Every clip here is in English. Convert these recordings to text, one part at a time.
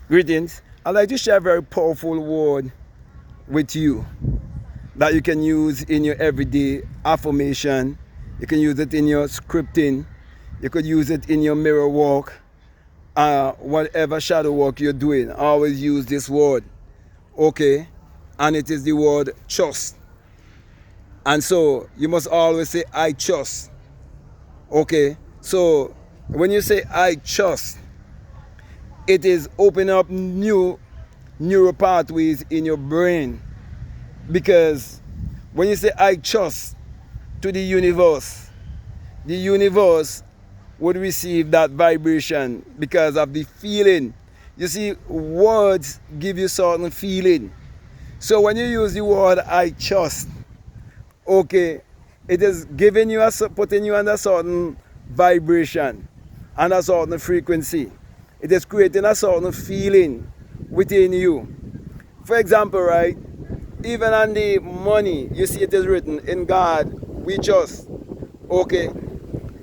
Greetings. I'd like to share a very powerful word with you that you can use in your everyday affirmation. You can use it in your scripting. You could use it in your mirror walk. Whatever shadow work you're doing, always use this word. Okay? And it is the word trust. And so you must always say, I trust. Okay? So when you say, I trust, it is opening up new neural pathways in your brain. Because when you say, I trust to the universe would receive that vibration because of the feeling. You see, words give you certain feeling. So when you use the word I trust, okay, it is giving you putting you on a certain vibration and a certain frequency. It is creating a certain feeling within you. For example, right, even on the money, you see it is written, in God we trust. Okay,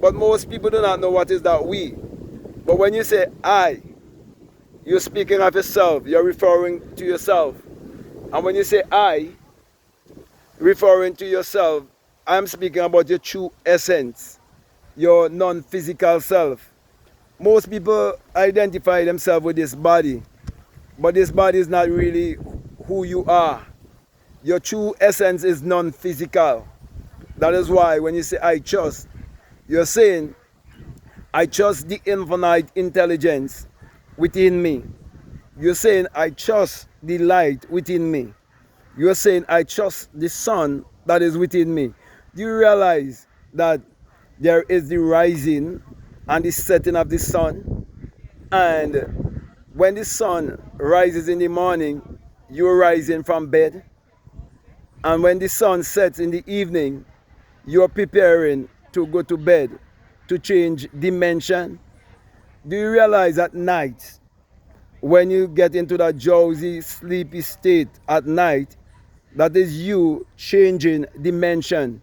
but most people do not know what is that we. But when you say I, you're speaking of yourself, you're referring to yourself. And when you say I, referring to yourself, I'm speaking about your true essence, your non-physical self. Most people identify themselves with this body, but this body is not really who you are. Your true essence is non-physical. That is why when you say I trust, you're saying I trust the infinite intelligence within me. You're saying I trust the light within me. You're saying I trust the sun that is within me. Do you realize that there is the rising and the setting of the sun? And when the sun rises in the morning, you're rising from bed. And when the sun sets in the evening, you're preparing to go to bed, to change dimension. Do you realize at night, when you get into that drowsy, sleepy state at night, that is you changing dimension.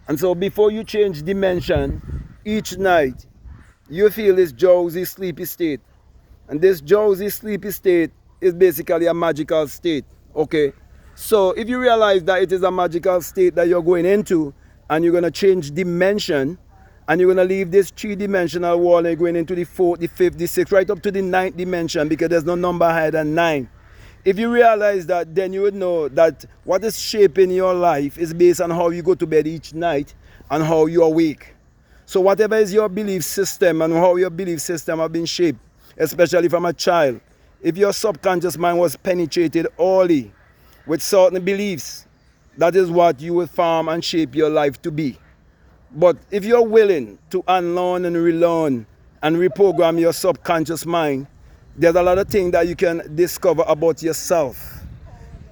And so before you change dimension, each night, you feel this drowsy, sleepy state. And this drowsy, sleepy state is basically a magical state. Okay? So if you realize that it is a magical state that you're going into, and you're going to change dimension, and you're going to leave this three-dimensional world, and you're going into the fourth, the fifth, the sixth, right up to the ninth dimension, because there's no number higher than 9. If you realize that, then you would know that what is shaping your life is based on how you go to bed each night and how you awake. So whatever is your belief system and how your belief system have been shaped, especially from a child, if your subconscious mind was penetrated early with certain beliefs, that is what you will form and shape your life to be. But if you're willing to unlearn and relearn and reprogram your subconscious mind, there's a lot of things that you can discover about yourself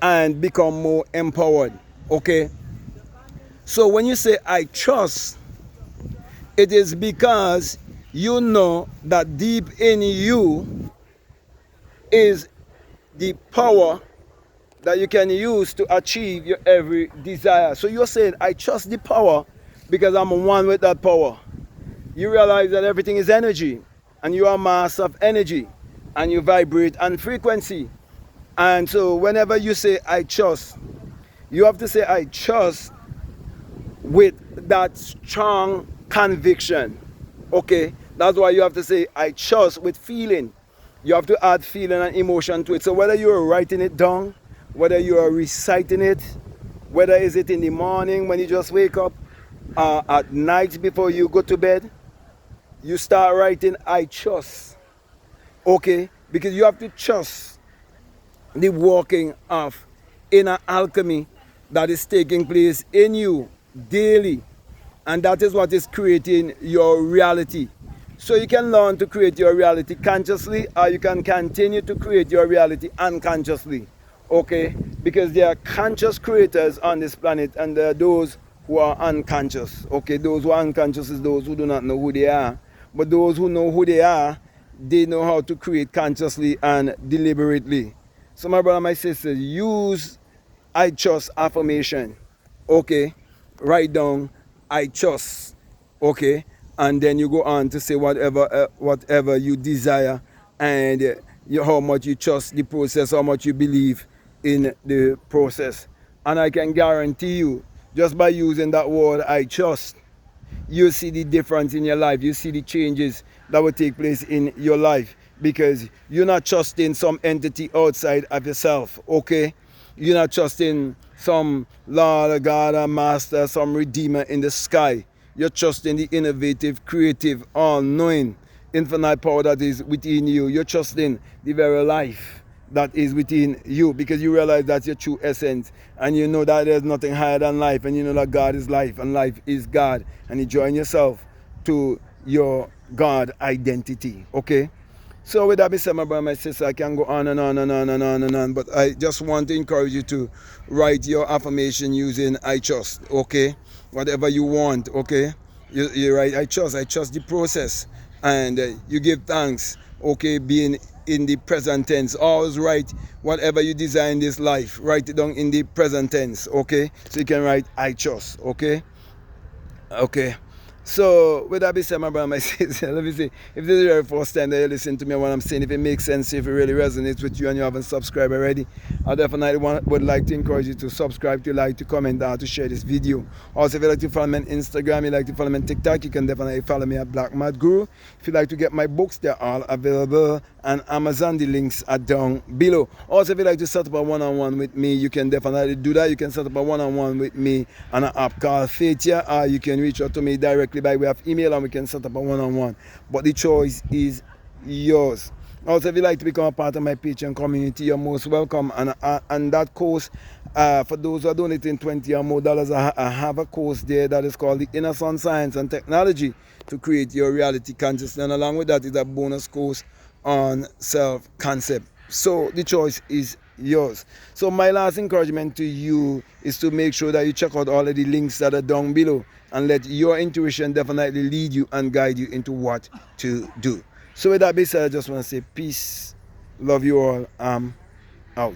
and become more empowered. Okay? So when you say I trust, it is because you know that deep in you is the power that you can use to achieve your every desire. So you're saying, I trust the power because I'm one with that power. You realize that everything is energy, and you are mass of energy, and you vibrate on frequency. And so whenever you say, I trust, you have to say, I trust with that strong conviction. Okay? That's why you have to say, I trust with feeling. You have to add feeling and emotion to it. So whether you're writing it down, whether you are reciting it, whether is it in the morning when you just wake up, at night before you go to bed, you start writing I trust. Okay? Because you have to trust the working of inner alchemy that is taking place in you daily. And that is what is creating your reality. So you can learn to create your reality consciously, or you can continue to create your reality unconsciously. Okay? Because there are conscious creators on this planet, and there are those who are unconscious. Okay? Those who are unconscious is those who do not know who they are. But those who know who they are, they know how to create consciously and deliberately. So my brother, my sister, use I trust affirmation. Okay? Write down I trust. Okay? And then you go on to say whatever you desire, and how much you trust the process, how much you believe in the process. And I can guarantee you, just by using that word, I trust, you see the difference in your life. You see the changes that will take place in your life, because you're not trusting some entity outside of yourself, okay? You're not trusting some Lord, or God, or Master, some Redeemer in the sky. You're trusting the innovative, creative, all-knowing, infinite power that is within you. You're trusting the very life that is within you, because you realize that's your true essence, and you know that there's nothing higher than life, and you know that God is life and life is God, and you join yourself to your God identity, okay? So with that being said, my brother, my sister, I can go on and on and on and on and on, but I just want to encourage you to write your affirmation using I trust, okay? Whatever you want, okay? You write I trust the process, and you give thanks, okay, being in the present tense. Always write whatever you desire in this life, write it down in the present tense, okay? So you can write I trust, okay? Okay. So, with that being said, my brother, my sister, let me see. If this is your first time that you listen to me, what I'm saying, if it makes sense, if it really resonates with you and you haven't subscribed already, I definitely would like to encourage you to subscribe, to like, to comment, and to share this video. Also, if you like to follow me on Instagram, you like to follow me on TikTok, you can definitely follow me at Black Mad Guru. If you like to get my books, they're all available on Amazon. The links are down below. Also, if you like to set up a one-on-one with me, you can definitely do that. You can set up a one-on-one with me on an app called Fatia, or you can reach out to me directly by way of email, and we can set up a one-on-one. But the choice is yours. Also, if you'd like to become a part of my Patreon community, you're most welcome. And that course, for those who are donating $20 or more, I have a course there that is called the Inner Sun Science and Technology to Create Your Reality Consciousness. And along with that is a bonus course on self-concept. So the choice is yours. So my last encouragement to you is to make sure that you check out all of the links that are down below, and let your intuition definitely lead you and guide you into what to do. So with that being said, I just want to say peace, love you all, I'm out.